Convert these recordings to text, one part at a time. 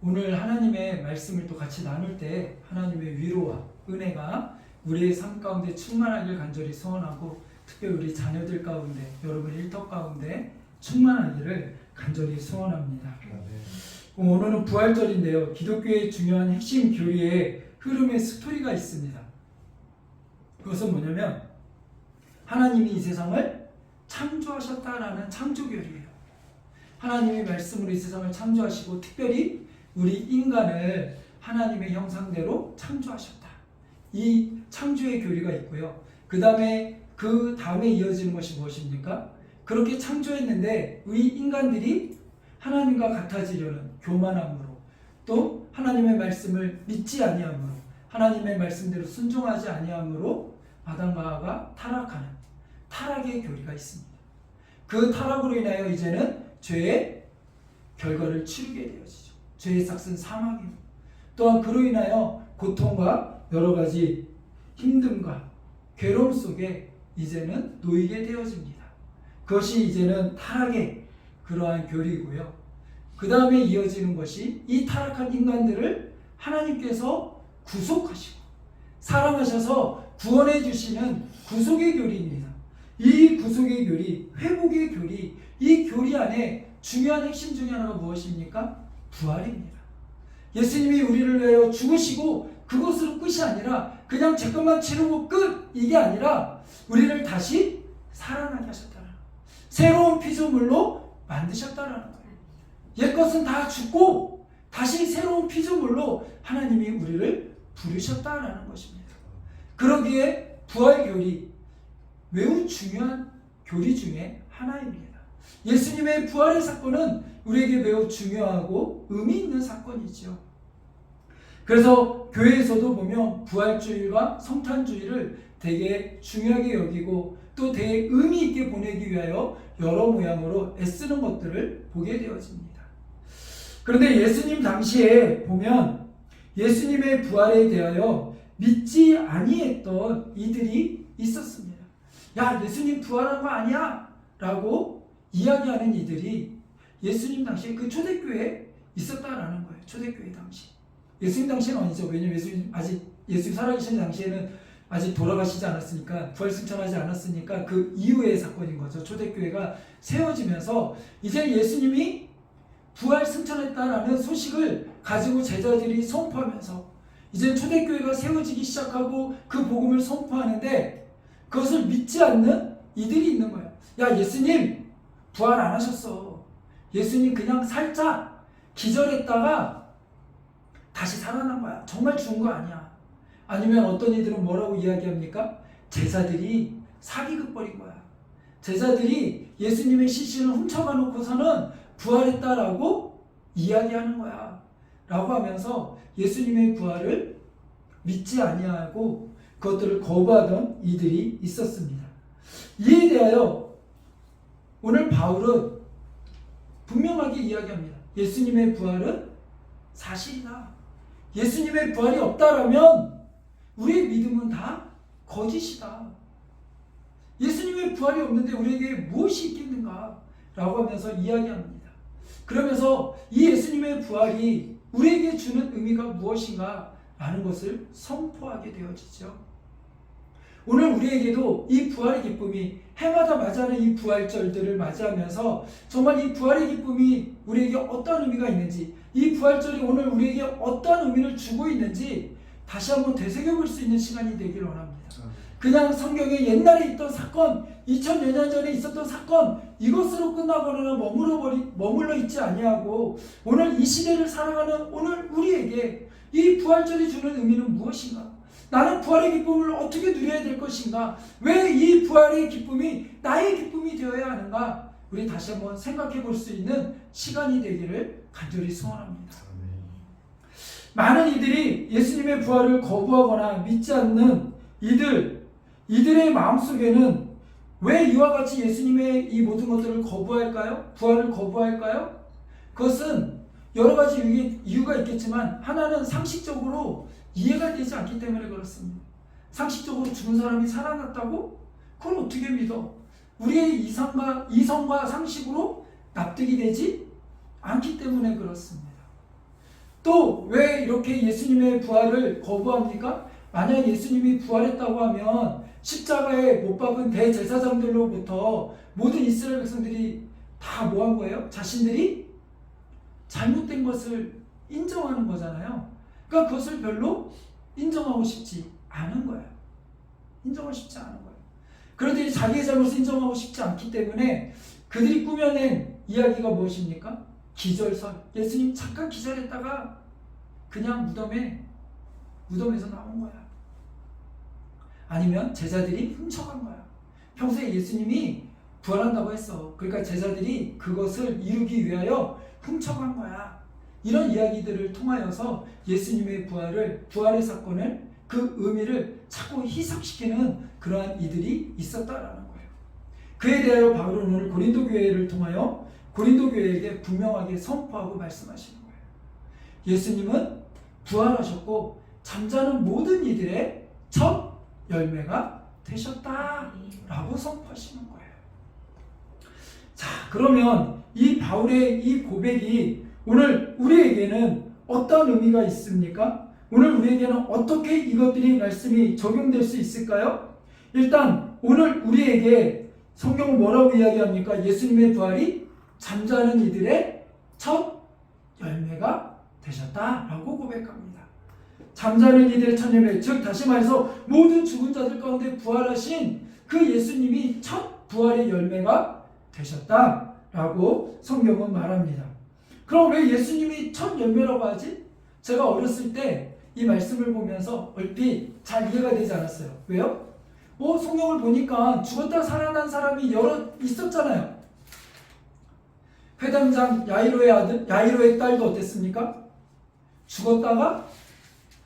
오늘 하나님의 말씀을 또 같이 나눌 때 하나님의 위로와 은혜가 우리의 삶 가운데 충만하길 간절히 소원하고, 특별히 우리 자녀들 가운데, 여러분 일터 가운데 충만하기를 간절히 소원합니다. 오늘은 부활절인데요, 기독교의 중요한 핵심 교리의 흐름의 스토리가 있습니다. 그것은 뭐냐면 하나님이 이 세상을 창조하셨다라는 창조교리예요. 하나님의 말씀으로 이 세상을 창조하시고 특별히 우리 인간을 하나님의 형상대로 창조하셨다. 이 창조의 교리가 있고요. 그 다음에 이어지는 것이 무엇입니까? 그렇게 창조했는데 우리 인간들이 하나님과 같아지려는 교만함으로, 또 하나님의 말씀을 믿지 아니함으로, 하나님의 말씀대로 순종하지 아니함으로 아담과 하와가 타락하는 타락의 교리가 있습니다. 그 타락으로 인하여 이제는 죄의 결과를 치르게 되어지죠. 죄의 삭은 사망이고, 또한 그로 인하여 고통과 여러 가지 힘듦과 괴로움 속에 이제는 놓이게 되어집니다. 그것이 이제는 타락의 그러한 교리이고요. 그 다음에 이어지는 것이 이 타락한 인간들을 하나님께서 구속하시고 사랑하셔서 구원해 주시는 구속의 교리입니다. 이 구속의 교리, 회복의 교리, 이 교리 안에 중요한 핵심 중에 하나가 무엇입니까? 부활입니다. 예수님이 우리를 위하여 죽으시고 그것으로 끝이 아니라 그냥 제 것만 치르고 끝, 이게 아니라 우리를 다시 살아나게 하셨다는, 새로운 피조물로 만드셨다는 거예요. 옛것은 다 죽고 다시 새로운 피조물로 하나님이 우리를 부르셨다라는 것입니다. 그러기에 부활 교리, 매우 중요한 교리 중에 하나입니다. 예수님의 부활의 사건은 우리에게 매우 중요하고 의미 있는 사건이죠. 그래서 교회에서도 보면 부활주일과 성탄주일을 되게 중요하게 여기고 또 되게 의미 있게 보내기 위하여 여러 모양으로 애쓰는 것들을 보게 되어집니다. 그런데 예수님 당시에 보면 예수님의 부활에 대하여 믿지 아니했던 이들이 있었습니다. 야, 예수님 부활한 거 아니야? 라고 이야기하는 이들이 예수님 당시에 그 초대교회에 있었다라는 거예요. 초대교회 당시. 예수님 당시에는 아니죠. 왜냐면 예수님 살아계신 당시에는 아직 돌아가시지 않았으니까, 부활 승천하지 않았으니까 그 이후의 사건인 거죠. 초대교회가 세워지면서 이제 예수님이 부활 승천했다라는 소식을 가지고 제자들이 선포하면서 이제 초대교회가 세워지기 시작하고 그 복음을 선포하는데 그것을 믿지 않는 이들이 있는 거예요. 야, 예수님 부활 안 하셨어. 예수님 그냥 살짝 기절했다가 다시 살아난 거야. 정말 죽은 거 아니야. 아니면 어떤 이들은 뭐라고 이야기합니까? 제자들이 사기극 벌인 거야. 제자들이 예수님의 시신을 훔쳐가 놓고서는 부활했다라고 이야기하는 거야. 라고 하면서 예수님의 부활을 믿지 아니하고 그것들을 거부하던 이들이 있었습니다. 이에 대하여 오늘 바울은 분명하게 이야기합니다. 예수님의 부활은 사실이다. 예수님의 부활이 없다라면 우리의 믿음은 다 거짓이다. 예수님의 부활이 없는데 우리에게 무엇이 있겠는가? 라고 하면서 이야기합니다. 그러면서 이 예수님의 부활이 우리에게 주는 의미가 무엇인가? 라는 것을 선포하게 되어지죠. 오늘 우리에게도 이 부활의 기쁨이, 해마다 맞이하는 이 부활절들을 맞이하면서 정말 이 부활의 기쁨이 우리에게 어떤 의미가 있는지, 이 부활절이 오늘 우리에게 어떤 의미를 주고 있는지 다시 한번 되새겨볼 수 있는 시간이 되기를 원합니다. 그냥 성경에 옛날에 있던 사건, 2000여 년 전에 있었던 사건, 이것으로 끝나버리나 머물러 있지 아니하고 오늘 이 시대를 살아가는 오늘 우리에게 이 부활절이 주는 의미는 무엇인가? 나는 부활의 기쁨을 어떻게 누려야 될 것인가? 왜 이 부활의 기쁨이 나의 기쁨이 되어야 하는가? 우리 다시 한번 생각해 볼 수 있는 시간이 되기를 간절히 소원합니다. 많은 이들이 예수님의 부활을 거부하거나 믿지 않는 이들의 마음속에는 왜 이와 같이 예수님의 이 모든 것들을 거부할까요? 부활을 거부할까요? 그것은 여러 가지 이유가 있겠지만 하나는 상식적으로 이해가 되지 않기 때문에 그렇습니다. 상식적으로 죽은 사람이 살아났다고? 그걸 어떻게 믿어? 우리의 이성과 상식으로 납득이 되지 않기 때문에 그렇습니다. 또 왜 이렇게 예수님의 부활을 거부합니까? 만약 예수님이 부활했다고 하면 십자가에 못 박은 대제사장들로부터 모든 이스라엘 백성들이 다 뭐 한 거예요? 자신들이 잘못된 것을 인정하는 거잖아요. 그러니까 그것을 별로 인정하고 싶지 않은 거예요. 인정하고 싶지 않은 거예요. 그런데 자기의 잘못을 인정하고 싶지 않기 때문에 그들이 꾸며낸 이야기가 무엇입니까? 기절설. 예수님 잠깐 기절했다가 그냥 무덤에서 나온 거야. 아니면 제자들이 훔쳐간 거야. 평소에 예수님이 부활한다고 했어. 그러니까 제자들이 그것을 이루기 위하여 훔쳐간 거야. 이런 이야기들을 통하여서 예수님의 부활의 사건을 그 의미를 자꾸 희석시키는 그러한 이들이 있었다라는 거예요. 그에 대하여 바울은 오늘 고린도 교회를 통하여 고린도 교회에게 분명하게 선포하고 말씀하시는 거예요. 예수님은 부활하셨고 잠자는 모든 이들의 첫 열매가 되셨다라고 선포하시는 거예요. 자, 그러면 이 바울의 이 고백이 오늘 우리에게는 어떤 의미가 있습니까? 오늘 우리에게는 어떻게 이것들이 말씀이 적용될 수 있을까요? 일단 오늘 우리에게 성경은 뭐라고 이야기합니까? 예수님의 부활이 잠자는 이들의 첫 열매가 되셨다라고 고백합니다. 잠자는 이들의 첫 열매, 즉 다시 말해서 모든 죽은 자들 가운데 부활하신 그 예수님이 첫 부활의 열매가 되셨다라고 성경은 말합니다. 그럼 왜 예수님이 첫 열매라고 하지? 제가 어렸을 때 이 말씀을 보면서 얼핏 잘 이해가 되지 않았어요. 왜요? 성경을 보니까 죽었다 살아난 사람이 여러 있었잖아요. 회당장 야이로의 딸도 어땠습니까? 죽었다가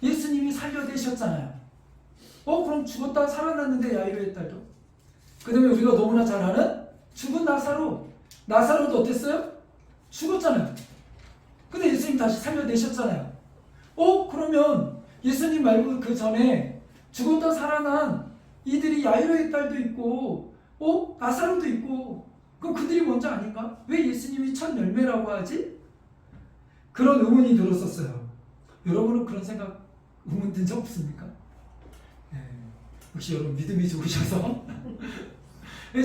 예수님이 살려내셨잖아요. 그럼 죽었다가 살아났는데 야이로의 딸도. 그 다음에 우리가 너무나 잘 아는 죽은 나사로도 어땠어요? 죽었잖아요. 근데 예수님 다시 살려내셨잖아요. 그러면 예수님 말고 그 전에 죽었다 살아난 이들이 야이로의 딸도 있고 나사로도 있고 그럼 그들이 먼저 아닌가? 왜 예수님이 첫 열매라고 하지? 그런 의문이 들었었어요. 여러분은 그런 의문 든 적 없습니까? 네. 역시 여러분 믿음이 좋으셔서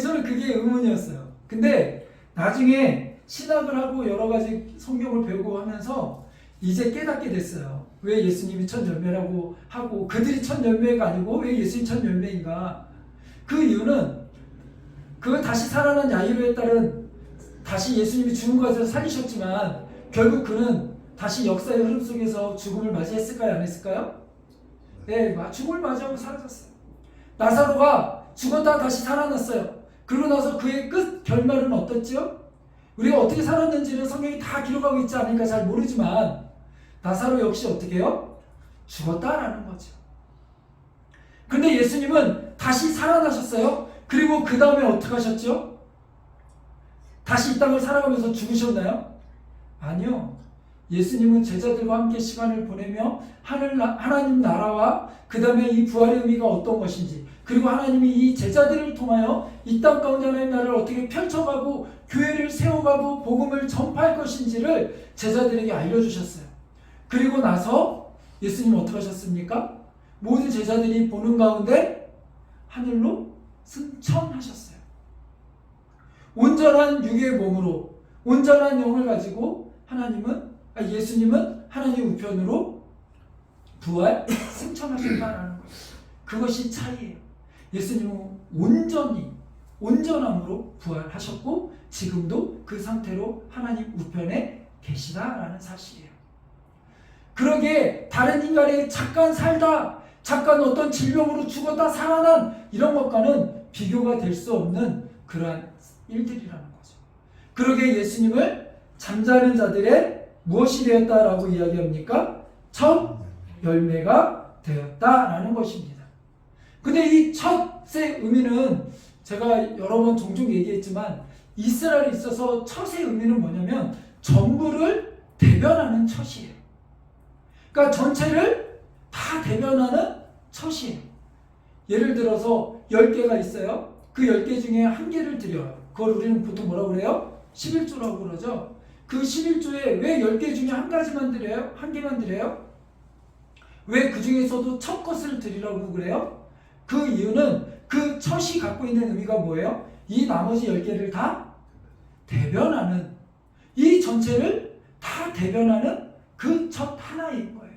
저는 그게 의문이었어요. 근데 나중에 신학을 하고 여러 가지 성경을 배우고 하면서 이제 깨닫게 됐어요. 왜 예수님이 첫 열매라고 하고 그들이 첫 열매가 아니고 왜 예수님 첫 열매인가? 그 이유는 그 다시 살아난 야이로의 딸은 다시 예수님이 죽은 것에서 살리셨지만 결국 그는 다시 역사의 흐름 속에서 죽음을 맞이했을까요? 안 했을까요? 네, 죽음을 맞이하고 사라졌어요. 나사로가 죽었다가 다시 살아났어요. 그러고 나서 그의 끝 결말은 어떻지요? 우리가 어떻게 살았는지는 성경이 다 기록하고 있지 않으니까 잘 모르지만 나사로 역시 어떻게 해요? 죽었다라는 거죠. 근데 예수님은 다시 살아나셨어요. 그리고 그 다음에 어떻게 하셨죠? 다시 이 땅을 살아가면서 죽으셨나요? 아니요. 예수님은 제자들과 함께 시간을 보내며 하나님 나라와 그 다음에 이 부활의 의미가 어떤 것인지 그리고 하나님이 이 제자들을 통하여 이 땅 가운데 하나님 나라를 어떻게 펼쳐가고 교회를 세워가고 복음을 전파할 것인지를 제자들에게 알려주셨어요. 그리고 나서 예수님은 어떻게 하셨습니까? 모든 제자들이 보는 가운데 하늘로 승천하셨어요. 온전한 육의 몸으로 온전한 영을 가지고 예수님은 하나님 우편으로 부활 승천하셨다라는 거예요. 그것이 차이예요. 예수님은 온전함으로 부활하셨고 지금도 그 상태로 하나님 우편에 계시다라는 사실이에요. 그러기에 다른 인간이 잠깐 살다 잠깐 어떤 질병으로 죽었다 살아난 이런 것과는 비교가 될 수 없는 그러한 일들이라는 거죠. 그러기에 예수님을 잠자는 자들의 무엇이 되었다라고 이야기합니까? 첫 열매가 되었다라는 것입니다. 근데 이 첫의 의미는 제가 여러 번 종종 얘기했지만 이스라엘에 있어서 첫의 의미는 뭐냐면 전부를 대변하는 첫이에요. 그러니까 전체를 다 대변하는 첫이에요. 예를 들어서 10개가 있어요. 그 10개 중에 한 개를 드려요. 그걸 우리는 보통 뭐라고 그래요? 11조라고 그러죠. 그 그 11조에 왜 10개 중에 한 가지만 드려요? 한 개만 드려요? 왜 그 중에서도 첫 것을 드리라고 그래요? 그 이유는 그 첫이 갖고 있는 의미가 뭐예요? 이 나머지 10개를 다 대변하는, 이 전체를 다 대변하는 그 첫 하나인 거예요.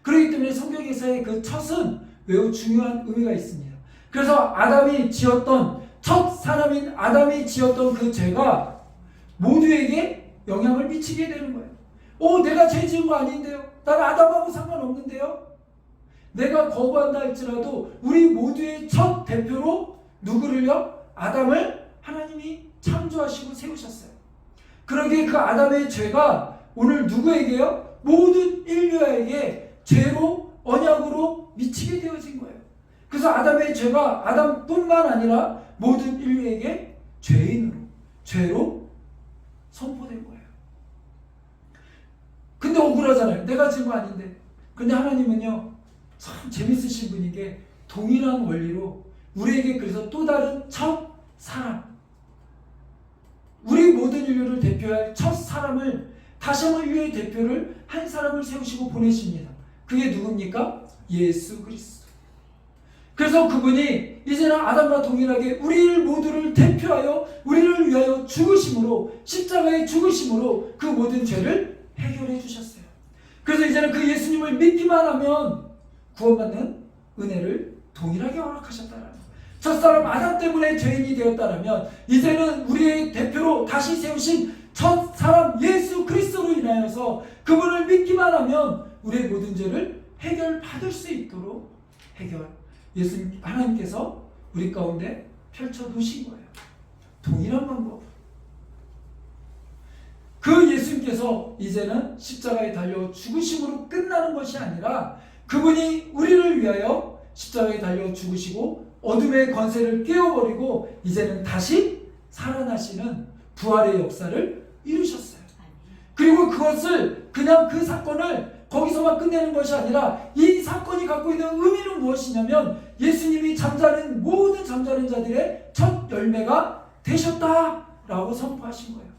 그렇기 때문에 성경에서의 그 첫은 매우 중요한 의미가 있습니다. 그래서 아담이 지었던, 첫 사람인 아담이 지었던 그 죄가 모두에게 영향을 미치게 되는 거예요. 내가 죄 지은 거 아닌데요? 난 아담하고 상관없는데요? 내가 거부한다 할지라도 우리 모두의 첫 대표로 누구를요? 아담을 하나님이 창조하시고 세우셨어요. 그러기에 그 아담의 죄가 오늘 누구에게요? 모든 인류에게 죄로, 언약으로 미치게 되어진 거예요. 그래서 아담의 죄가 아담뿐만 아니라 모든 인류에게 죄로 선포된 거예요. 근데 억울하잖아요. 내가 지은 거 아닌데. 근데 하나님은요, 참 재밌으신 분인 게 동일한 원리로 우리에게 그래서 또 다른 첫 사람, 우리 모든 인류를 대표할 첫 사람을, 다시 한번 인류의 대표를 한 사람을 세우시고 보내십니다. 그게 누굽니까? 예수 그리스도. 그래서 그분이 이제는 아담과 동일하게 우리를 모두를 대표하여 우리를 위하여 죽으심으로, 십자가의 죽으심으로 그 모든 죄를 해결해 주셨어요. 그래서 이제는 그 예수님을 믿기만 하면 구원받는 은혜를 동일하게 허락하셨다는 거예요. 첫사람 아담 때문에 죄인이 되었다면 이제는 우리의 대표로 다시 세우신 첫사람 예수 그리스도로 인하여서 그분을 믿기만 하면 우리의 모든 죄를 해결받을 수 있도록 예수님 하나님께서 우리 가운데 펼쳐 놓으신 거예요. 동일한 방법. 그 예수님께서 이제는 십자가에 달려 죽으심으로 끝나는 것이 아니라 그분이 우리를 위하여 십자가에 달려 죽으시고 어둠의 권세를 깨어버리고 이제는 다시 살아나시는 부활의 역사를 이루셨어요. 그리고 그것을 그냥 그 사건을 거기서만 끝내는 것이 아니라 이 사건이 갖고 있는 의미는 무엇이냐면 예수님이 모든 잠자는 자들의 첫 열매가 되셨다라고 선포하신 거예요.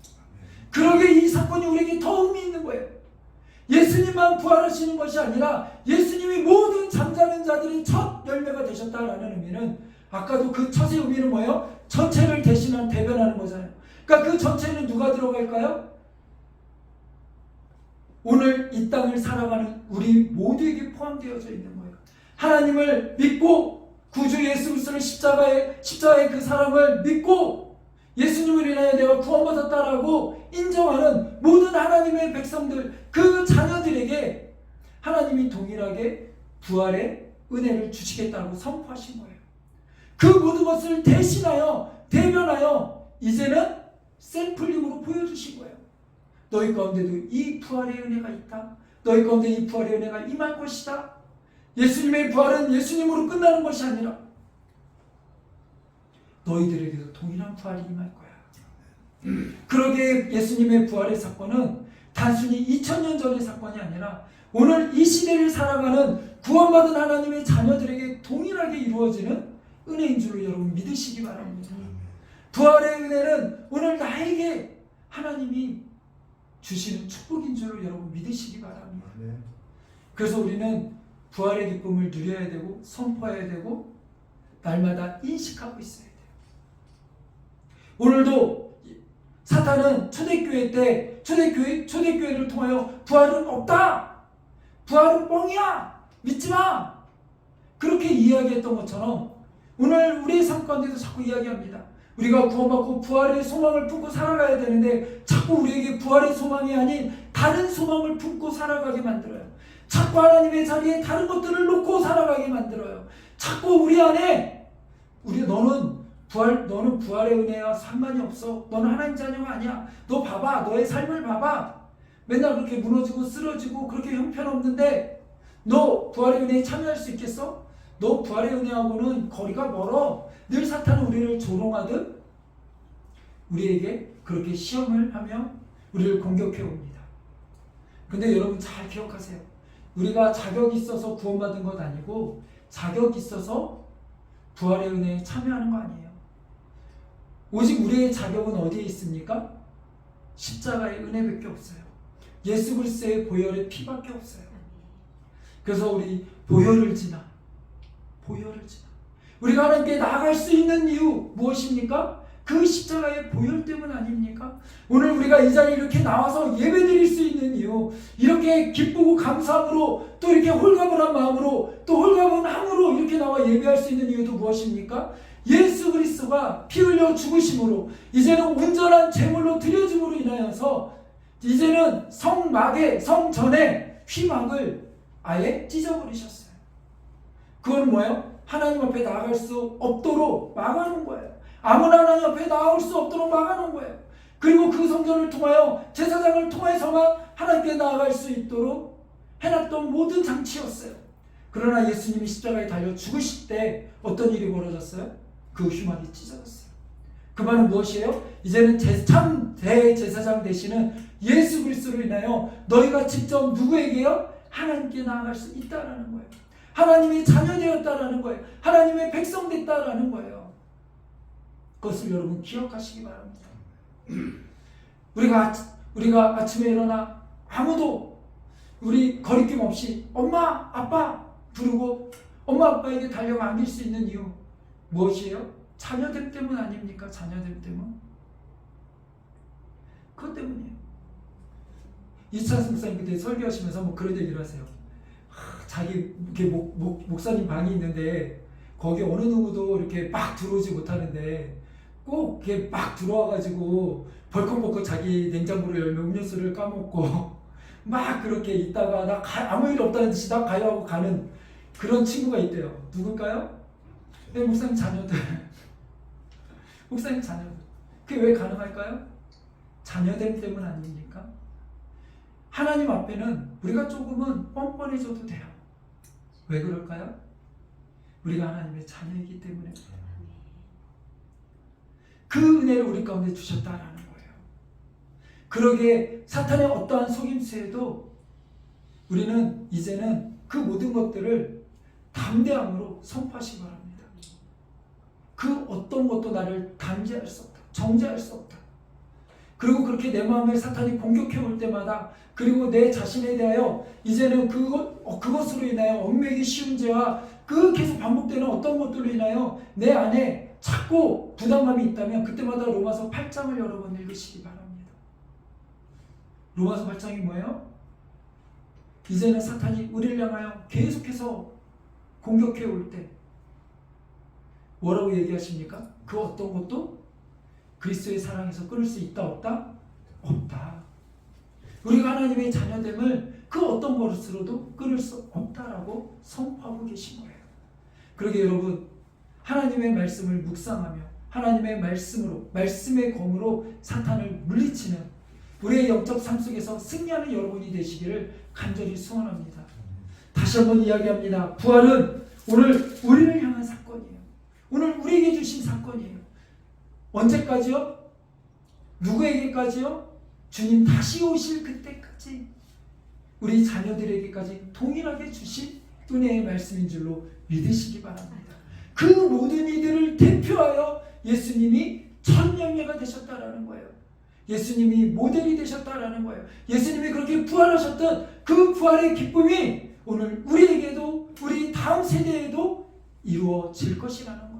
그러기에 이 사건이 우리에게 더 의미 있는 거예요. 예수님만 부활하시는 것이 아니라 예수님이 모든 잠자는 자들의 첫 열매가 되셨다라는 의미는 아까도 그 첫의 의미는 뭐예요? 전체를 대변하는 거잖아요. 그러니까 그 전체는 누가 들어갈까요? 오늘 이 땅을 살아가는 우리 모두에게 포함되어져 있는 거예요. 하나님을 믿고 구주 예수 그리스도를 십자가의 그 사랑을 믿고 예수님을 인하여 내가 구원받았다라고 인정하는 모든 하나님의 백성들, 그 자녀들에게 하나님이 동일하게 부활의 은혜를 주시겠다고 선포하신 거예요. 그 모든 것을 대변하여 이제는 샘플링으로 보여주신 거예요. 너희 가운데도 이 부활의 은혜가 있다. 너희 가운데 이 부활의 은혜가 임할 것이다. 예수님의 부활은 예수님으로 끝나는 것이 아니라 너희들에게도 동일한 부활이 임할 거야. 그러기에 예수님의 부활의 사건은 단순히 2000년 전의 사건이 아니라 오늘 이 시대를 살아가는 구원받은 하나님의 자녀들에게 동일하게 이루어지는 은혜인 줄로 여러분 믿으시기 바랍니다. 부활의 은혜는 오늘 나에게 하나님이 주시는 축복인 줄로 여러분 믿으시기 바랍니다. 그래서 우리는 부활의 기쁨을 누려야 되고 선포해야 되고 날마다 인식하고 있어야 돼요. 오늘도 사탄은 초대교회 때 초대교회를 통하여 부활은 없다. 부활은 뻥이야. 믿지 마. 그렇게 이야기했던 것처럼 오늘 우리의 삶 가운데도 자꾸 이야기합니다. 우리가 구원받고 부활의 소망을 품고 살아가야 되는데 자꾸 우리에게 부활의 소망이 아닌 다른 소망을 품고 살아가게 만들어요. 자꾸 하나님의 자리에 다른 것들을 놓고 살아가게 만들어요. 자꾸 우리 안에 너는 부활의 은혜와 상관이 없어. 너는 하나님 자녀가 아니야. 너 봐봐. 너의 삶을 봐봐. 맨날 그렇게 무너지고 쓰러지고 그렇게 형편없는데 너 부활의 은혜에 참여할 수 있겠어? 너 부활의 은혜하고는 거리가 멀어. 늘 사탄은 우리를 조롱하듯 우리에게 그렇게 시험을 하며 우리를 공격해 옵니다. 근데 여러분 잘 기억하세요. 우리가 자격이 있어서 구원받은 것 아니고 자격이 있어서 부활의 은혜에 참여하는 거 아니에요. 오직 우리의 자격은 어디에 있습니까? 십자가의 은혜밖에 없어요. 예수 그리스도의 보혈의 피밖에 없어요. 그래서 우리 보혈을 지나 우리가 하나님께 나아갈 수 있는 이유 무엇입니까? 그 십자가의 보혈 때문 아닙니까? 오늘 우리가 이 자리에 이렇게 나와서 예배드릴 수 있는 이유, 이렇게 기쁘고 감사함으로 또 이렇게 홀가분한 마음으로 또 홀가분함으로 이렇게 나와 예배할 수 있는 이유도 무엇입니까? 예수 그리스도가 피 흘려 죽으심으로 이제는 온전한 제물로 드려짐으로 인하여서 이제는 성막에 성전에 휘막을 아예 찢어버리셨어요. 그건 뭐예요? 하나님 앞에 나아갈 수 없도록 막아놓은 거예요. 아무나 하나님 앞에 나올 수 없도록 막아놓은 거예요. 그리고 그 성전을 통하여 제사장을 통해서만 하나님께 나아갈 수 있도록 해놨던 모든 장치였어요. 그러나 예수님이 십자가에 달려 죽으실 때 어떤 일이 벌어졌어요? 그 휘막이 찢어졌어요. 그 말은 무엇이에요? 이제는 참 대제사장 되시는 예수 그리스도로 인하여 너희가 직접 누구에게요? 하나님께 나아갈 수 있다라는 거예요. 하나님의 자녀 되었다라는 거예요. 하나님의 백성 됐다라는 거예요. 그것을 여러분 기억하시기 바랍니다. 우리가 아침에 일어나 아무도 우리 거리낌 없이 엄마, 아빠 부르고 엄마, 아빠에게 달려가 안길 수 있는 이유 무엇이에요? 자녀됨 때문 아닙니까? 자녀됨 때문. 그것 때문이에요. 이찬수 목사님 그때 설교하시면서 뭐 그런 얘기를 하세요. 자기 이렇게 목사님 방이 있는데 거기 어느 누구도 이렇게 막 들어오지 못하는데 꼭 이렇게 막 들어와가지고 벌컥벌컥 자기 냉장고를 열면 음료수를 까먹고 막 그렇게 있다가 아무 일 없다는 듯이 나 가요 하고 가는 그런 친구가 있대요. 누굴까요? 네, 목사님 자녀들. 목사님 자녀들. 그게 왜 가능할까요? 자녀됨 때문 아닙니까? 하나님 앞에는 우리가 조금은 뻔뻔해져도 돼요. 왜 그럴까요? 우리가 하나님의 자녀이기 때문에 그 은혜를 우리 가운데 주셨다라는 거예요. 그러기에 사탄의 어떠한 속임수에도 우리는 이제는 그 모든 것들을 담대함으로 선포하시기 바랍니다. 그 어떤 것도 나를 단죄할 수 없다. 정죄할 수 없다. 그리고 그렇게 내 마음에 사탄이 공격해 올 때마다 그리고 내 자신에 대하여 이제는 그것으로 인하여 얽매기 쉬운 죄와 그 계속 반복되는 어떤 것들로 인하여 내 안에 자꾸 부담감이 있다면 그때마다 로마서 8장을 여러 번 읽으시기 바랍니다. 로마서 8장이 뭐예요? 이제는 사탄이 우리를 향하여 계속해서 공격해 올 때 뭐라고 얘기하십니까? 그 어떤 것도 그리스도의 사랑에서 끊을 수 있다 없다? 없다. 우리가 하나님의 자녀됨을 그 어떤 것으로도 끊을 수 없다라고 선포하고 계신 거예요. 그러게 여러분 하나님의 말씀을 묵상하며 하나님의 말씀으로 말씀의 검으로 사탄을 물리치는 우리의 영적 삶 속에서 승리하는 여러분이 되시기를 간절히 소원합니다. 다시 한번 이야기합니다. 부활은 오늘 우리를 향한 사건이에요. 오늘 우리에게 주신 사건이에요. 언제까지요? 누구에게까지요? 주님 다시 오실 그때까지 우리 자녀들에게까지 동일하게 주신 은혜의 말씀인 줄로 믿으시기 바랍니다. 그 모든 이들을 대표하여 예수님이 첫 영예가 되셨다라는 거예요. 예수님이 모델이 되셨다라는 거예요. 예수님이 그렇게 부활하셨던 그 부활의 기쁨이 오늘 우리에게도 우리 다음 세대에도 이루어질 것이라는 거예요.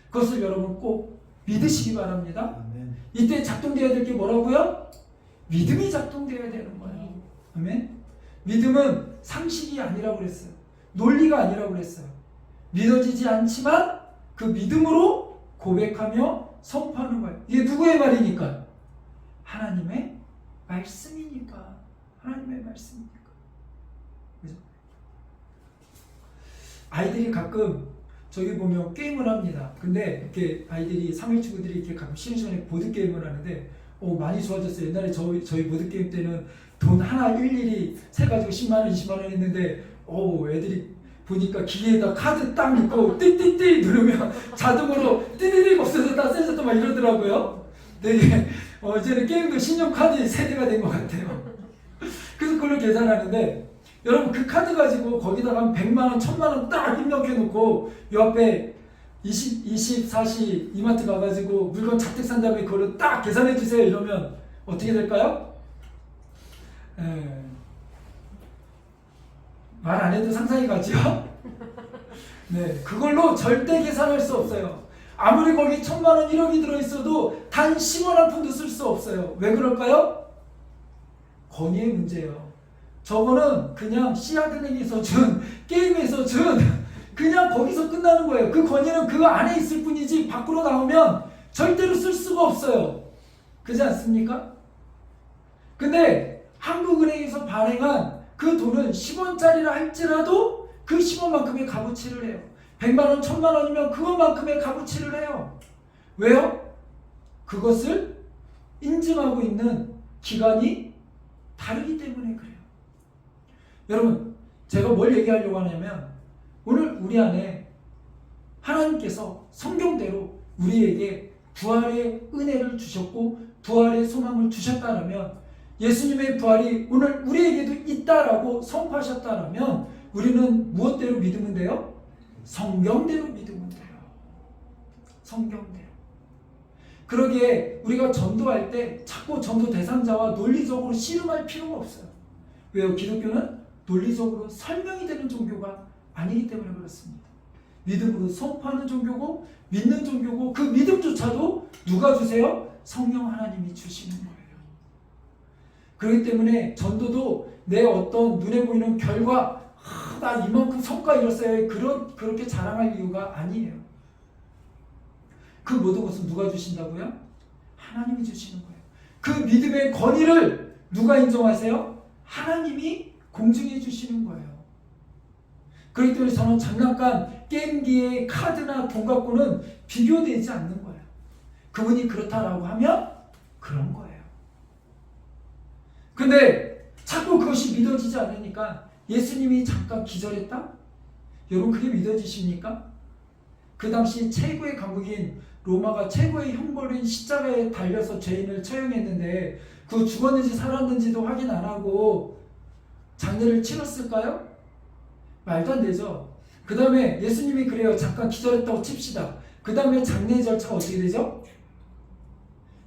그것을 여러분 꼭 믿으시기 바랍니다. 이때 작동되어야 될 게 뭐라고요? 믿음이 작동되어야 되는 거예요. 아멘. 믿음은 상식이 아니라고 그랬어요. 논리가 아니라고 그랬어요. 믿어지지 않지만 그 믿음으로 고백하며 선포하는 거예요. 이게 누구의 말이니까? 하나님의 말씀이니까. 하나님의 말씀이니까. 그죠? 아이들이 가끔 저기 보면 게임을 합니다. 근데 이렇게 아이들이 3일 친구들이 이렇게 가끔 쉬는 시간에 보드 게임을 하는데 많이 좋아졌어요. 옛날에 저희 보드 게임 때는 돈 하나 일일이 세 가지고 10만 원, 20만 원 했는데 애들이 보니까 기계에다 카드 딱 넣고 띠띠띠 누르면 자동으로 띠디릭 없어졌다 세졌다 막 이러더라고요. 되게 이제는 게임도 신용카드 세대가 된 것 같아요. 그래서 그걸로 계산하는데 여러분 그 카드 가지고 거기다가 한 100만 원, 1000만 원 딱 입력해 놓고 요 앞에 24시 이마트 가가지고 물건 잔뜩 산 다음에 그거를 딱 계산해 주세요 이러면 어떻게 될까요? 말 안 해도 상상이 가죠? 네, 그걸로 절대 계산할 수 없어요. 아무리 거기 1,000만원 1억이 들어있어도 단 10원 한 푼도 쓸 수 없어요. 왜 그럴까요? 권위의 문제예요. 저거는 그냥 씨앗은행에서 준, 게임에서 준, 그냥 거기서 끝나는 거예요. 그 권위는 그 안에 있을 뿐이지 밖으로 나오면 절대로 쓸 수가 없어요. 그렇지 않습니까? 근데 한국은행에서 발행한 그 돈은 10원짜리라 할지라도 그 10원만큼의 값어치를 해요. 100만원, 1000만원이면 그것만큼의 값어치를 해요. 왜요? 그것을 인증하고 있는 기관이 다르기 때문에 그래요. 여러분, 제가 뭘 얘기하려고 하냐면 오늘 우리 안에 하나님께서 성경대로 우리에게 부활의 은혜를 주셨고 부활의 소망을 주셨다라면 예수님의 부활이 오늘 우리에게도 있다라고 선포하셨다라면 우리는 무엇대로 믿으면 돼요? 성경대로 믿으면 돼요. 성경대로. 그러기에 우리가 전도할 때 자꾸 전도 대상자와 논리적으로 씨름할 필요가 없어요. 왜요? 기독교는 논리적으로 설명이 되는 종교가 아니기 때문에 그렇습니다. 믿음으로 선포하는 종교고 믿는 종교고 그 믿음조차도 누가 주세요? 성령 하나님이 주시는 거예요. 그렇기 때문에 전도도 내 어떤 눈에 보이는 결과 나 이만큼 성과 이뤘어요. 그렇게 자랑할 이유가 아니에요. 그 모든 것은 누가 주신다고요? 하나님이 주시는 거예요. 그 믿음의 권위를 누가 인정하세요? 하나님이 공증해 주시는 거예요. 그렇기 때문에 저는 장난감, 게임기의 카드나 돈 갖고는 비교되지 않는 거예요. 그분이 그렇다라고 하면 그런 거예요. 근데 자꾸 그것이 믿어지지 않으니까 예수님이 잠깐 기절했다? 여러분 그게 믿어지십니까? 그 당시 최고의 강국인 로마가 최고의 형벌인 십자가에 달려서 죄인을 처형했는데 그 죽었는지 살았는지도 확인 안 하고 장례를 치렀을까요? 말도 안 되죠. 그 다음에 예수님이 그래요. 잠깐 기절했다고 칩시다. 그 다음에 장례 절차가 어떻게 되죠?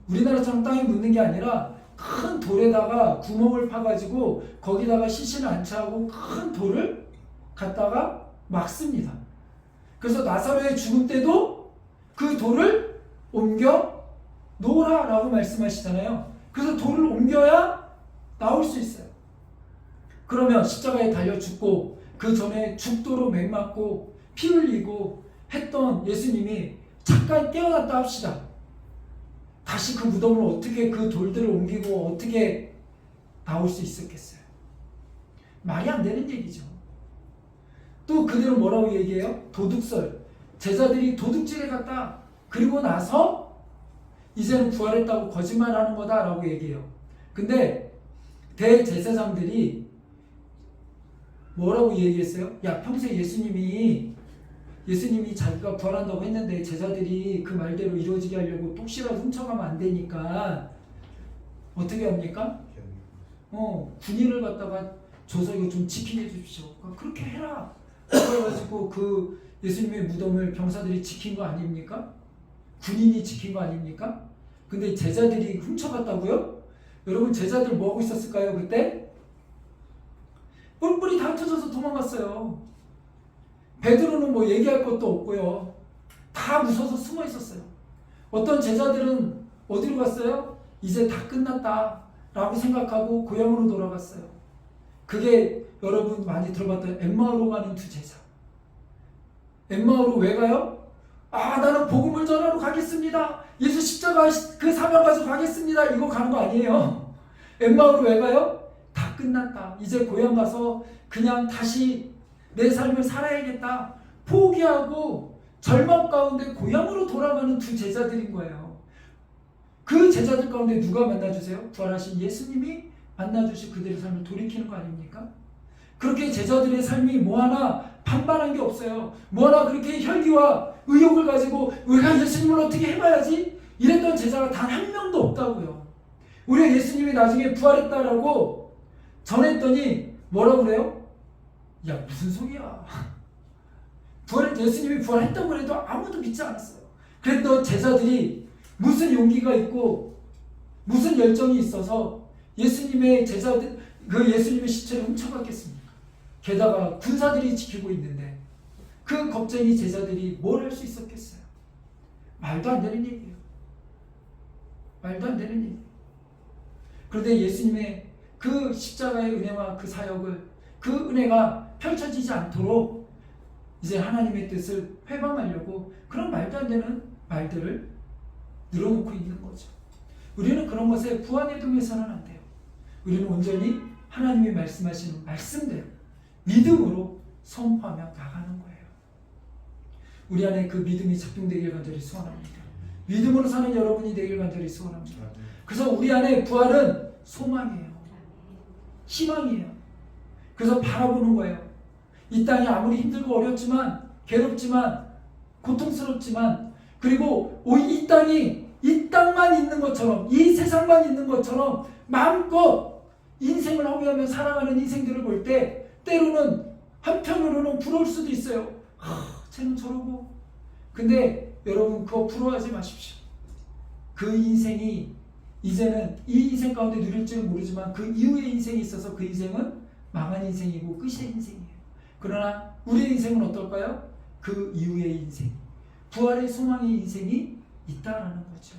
우리나라처럼 땅에 묻는 게 아니라 큰 돌에다가 구멍을 파가지고 거기다가 시신을 안치하고 큰 돌을 갖다가 막습니다. 그래서 나사로의 죽을 때도 그 돌을 옮겨 놓으라라고 말씀하시잖아요. 그래서 돌을 옮겨야 나올 수 있어요. 그러면 십자가에 달려 죽고 그 전에 죽도록 맹맞고 피 흘리고 했던 예수님이 잠깐 깨어났다 합시다. 다시 그 무덤을 어떻게 그 돌들을 옮기고 어떻게 나올 수 있었겠어요? 말이 안 되는 얘기죠. 또 그들은 뭐라고 얘기해요? 도둑설. 제자들이 도둑질에 갔다. 그리고 나서 이제는 부활했다고 거짓말하는 거다라고 얘기해요. 근데 대제사장들이 뭐라고 얘기했어요? 야, 평소에 예수님이 자기가 부활한다고 했는데 제자들이 그 말대로 이루어지게 하려고 똑시라도 훔쳐가면 안 되니까 어떻게 합니까? 군인을 갖다가 줘서 이거 좀 지키게 해주십시오. 그렇게 해라. 그래가지고 그 예수님의 무덤을 병사들이 지킨 거 아닙니까? 군인이 지킨 거 아닙니까? 근데 제자들이 훔쳐갔다고요? 여러분 제자들 뭐 하고 있었을까요 그때? 뿔뿔이 다 흩어져서 도망갔어요. 베드로는 뭐 얘기할 것도 없고요. 다 무서워서 숨어 있었어요. 어떤 제자들은 어디로 갔어요? 이제 다 끝났다 라고 생각하고 고향으로 돌아갔어요. 그게 여러분 많이 들어봤던 엠마오로 가는 두 제자. 엠마오로 왜 가요? 나는 복음을 전하러 가겠습니다. 예수 십자가 그 사명 가지고 가겠습니다. 이거 가는 거 아니에요. 엠마오로 왜 가요? 다 끝났다. 이제 고향 가서 그냥 다시 내 삶을 살아야겠다. 포기하고 절망 가운데 고향으로 돌아가는 두 제자들인 거예요. 그 제자들 가운데 누가 만나주세요? 부활하신 예수님이 만나주시 그들의 삶을 돌이키는 거 아닙니까? 그렇게 제자들의 삶이 뭐 하나 반반한 게 없어요. 뭐 하나 그렇게 혈기와 의욕을 가지고 우리가 예수님을 어떻게 해봐야지? 이랬던 제자가 단 한 명도 없다고요. 우리가 예수님이 나중에 부활했다라고 전했더니 뭐라고 그래요? 야 무슨 소리야. 예수님이 부활했다고 해도 아무도 믿지 않았어요. 그랬던 제자들이 무슨 용기가 있고 무슨 열정이 있어서 예수님의 제자들, 예수님의 시체를 훔쳐갔겠습니까? 게다가 군사들이 지키고 있는데 그 겁쟁이 제자들이 뭘 할 수 있었겠어요? 말도 안 되는 얘기예요. 말도 안 되는 얘기. 그런데 예수님의 그 십자가의 은혜와 그 사역을, 그 은혜가 펼쳐지지 않도록 이제 하나님의 뜻을 회방하려고 그런 말도 안 되는 말들을 늘어놓고 있는 거죠. 우리는 그런 것에 부안에 동해서는 안 돼요. 우리는 온전히 하나님이 말씀하시는 말씀대로 믿음으로 선포하며 나가는 거예요. 우리 안에 그 믿음이 작동되길 간절히 소원합니다. 믿음으로 사는 여러분이 되길 간절히 소원합니다. 그래서 우리 안에 부활은 소망이에요. 희망이에요. 그래서 바라보는 거예요. 이 땅이 아무리 힘들고 어렵지만, 괴롭지만, 고통스럽지만, 그리고 이 땅이 이 땅만 있는 것처럼, 이 세상만 있는 것처럼 마음껏 인생을 허비하며 살아가는 인생들을 볼 때 때로는 한편으로는 부러울 수도 있어요. 쟤는 저러고. 근데 여러분 그거 부러워하지 마십시오. 그 인생이 이제는 이 인생 가운데 누릴지는 모르지만 그 이후의 인생이 있어서 그 인생은 망한 인생이고 끝의 인생이에요. 그러나 우리의 인생은 어떨까요? 그 이후의 인생, 부활의 소망의 인생이 있다라는 거죠.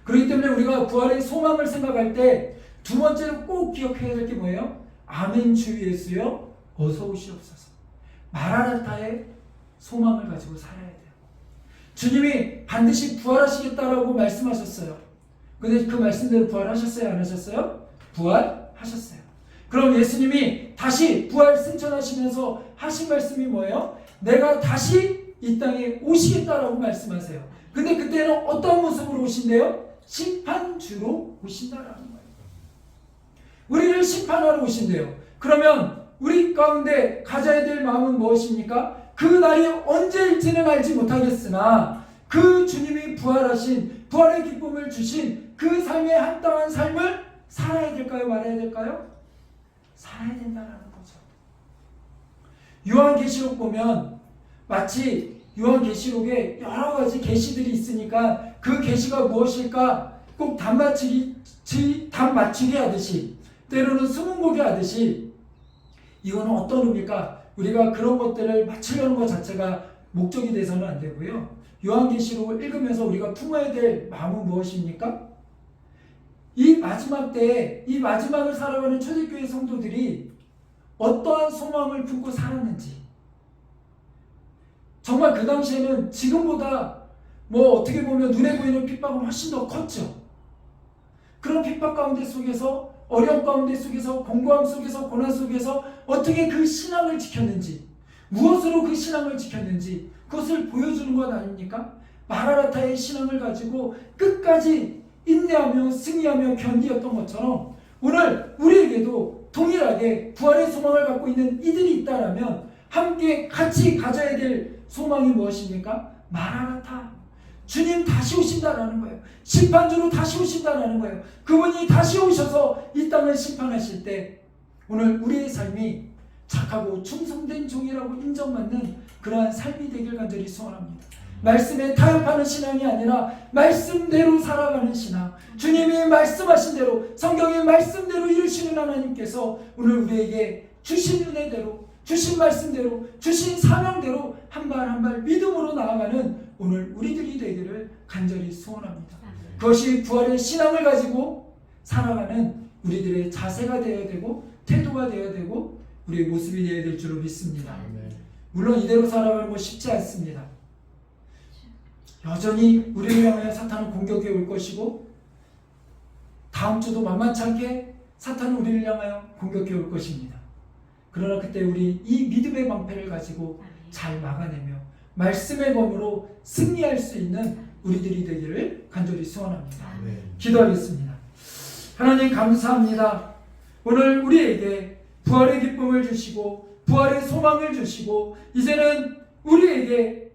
그렇기 때문에 우리가 부활의 소망을 생각할 때 두 번째로 꼭 기억해야 될 게 뭐예요? 아멘 주 예수여 어서 오시옵소서. 마라나타의 소망을 가지고 살아야 돼요. 주님이 반드시 부활하시겠다라고 말씀하셨어요. 근데 그 말씀대로 부활하셨어요? 안 하셨어요? 부활하셨어요. 그럼 예수님이 다시 부활 승천하시면서 하신 말씀이 뭐예요? 내가 다시 이 땅에 오시겠다라고 말씀하세요. 근데 그때는 어떤 모습으로 오신대요? 심판주로 오신다라는 거예요. 우리를 심판하러 오신대요. 그러면 우리 가운데 가져야 될 마음은 무엇입니까? 그 날이 언제일지는 알지 못하겠으나 그 주님이 부활하신, 부활의 기쁨을 주신 그 삶의 합당한 삶을 살아야 될까요? 말아야 될까요? 살아야 된다는 거죠. 요한계시록 보면 마치 요한계시록에 여러 가지 계시들이 있으니까 그 계시가 무엇일까 꼭 답 맞추기 하듯이, 때로는 수문고기 하듯이 이거는 어떤 의미일까? 우리가 그런 것들을 맞추려는 것 자체가 목적이 돼서는 안 되고요. 요한계시록을 읽으면서 우리가 품어야 될 마음은 무엇입니까? 이 마지막 때에, 이 마지막을 살아가는 초대교회 성도들이 어떠한 소망을 품고 살았는지, 정말 그 당시에는 지금보다 어떻게 보면 눈에 보이는 핍박은 훨씬 더 컸죠. 그런 핍박 가운데 속에서, 어려움 가운데 속에서, 공고함 속에서, 고난 속에서 어떻게 그 신앙을 지켰는지, 무엇으로 그 신앙을 지켰는지 그것을 보여주는 것 아닙니까? 마라나타의 신앙을 가지고 끝까지 인내하며 승리하며 견디었던 것처럼 오늘 우리에게도 동일하게 부활의 소망을 갖고 있는 이들이 있다라면 함께 같이 가져야 될 소망이 무엇입니까? 마라나타. 주님 다시 오신다라는 거예요. 심판주로 다시 오신다라는 거예요. 그분이 다시 오셔서 이 땅을 심판하실 때 오늘 우리의 삶이 착하고 충성된 종이라고 인정받는 그러한 삶이 되길 간절히 소원합니다. 말씀에 타협하는 신앙이 아니라 말씀대로 살아가는 신앙, 주님이 말씀하신 대로, 성경의 말씀대로 이루시는 하나님께서 오늘 우리에게 주신 은혜대로, 주신 말씀대로, 주신 사명대로 한 발 한 발 믿음으로 나아가는 오늘 우리들이 되기를 간절히 소원합니다. 그것이 부활의 신앙을 가지고 살아가는 우리들의 자세가 되어야 되고 태도가 되어야 되고 우리의 모습이 되어야 될 줄로 믿습니다. 물론 이대로 살아가는 건 쉽지 않습니다. 여전히 우리를 향하여 사탄은 공격해 올 것이고 다음 주도 만만치 않게 사탄은 우리를 향하여 공격해 올 것입니다. 그러나 그때 우리 이 믿음의 방패를 가지고 잘 막아내며 말씀의 검으로 승리할 수 있는 우리들이 되기를 간절히 소원합니다. 기도하겠습니다. 하나님 감사합니다. 오늘 우리에게 부활의 기쁨을 주시고 부활의 소망을 주시고 이제는 우리에게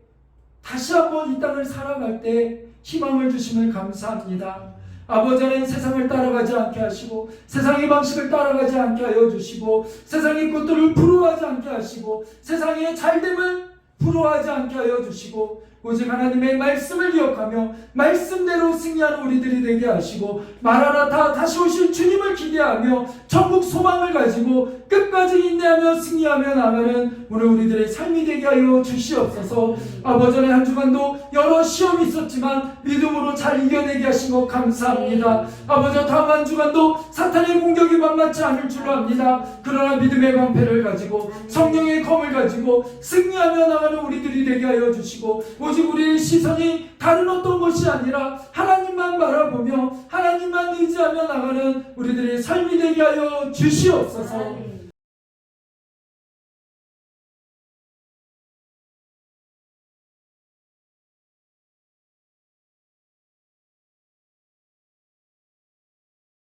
다시 한번 이 땅을 살아갈 때 희망을 주심을 감사합니다. 아버지 하나님, 세상을 따라가지 않게 하시고 세상의 방식을 따라가지 않게 하여 주시고 세상의 것들을 부러워하지 않게 하시고 세상의 잘됨을 부러워하지 않게 하여 주시고 오직 하나님의 말씀을 기억하며 말씀대로 승리하는 우리들이 되게 하시고 마라나타 다시 오실 주님을 기대하며 천국 소망을 가지고 끝까지 인내하며 승리하며 나가는 오늘 우리들의 삶이 되게 하여 주시옵소서. 아버지, 한 주간도 여러 시험이 있었지만 믿음으로 잘 이겨내게 하신 것 감사합니다. 아버지, 다음 한 주간도 사탄의 공격이 만만치 않을 줄로 압니다. 그러나 믿음의 방패를 가지고 성령의 검을 가지고 승리하며 나가는 우리들이 되게 하여 주시고 오직 우리의 시선이 다른 어떤 것이 아니라 하나님만 바라보며 하나님만 의지하며 나가는 우리들의 삶이 되게 하여 주시옵소서.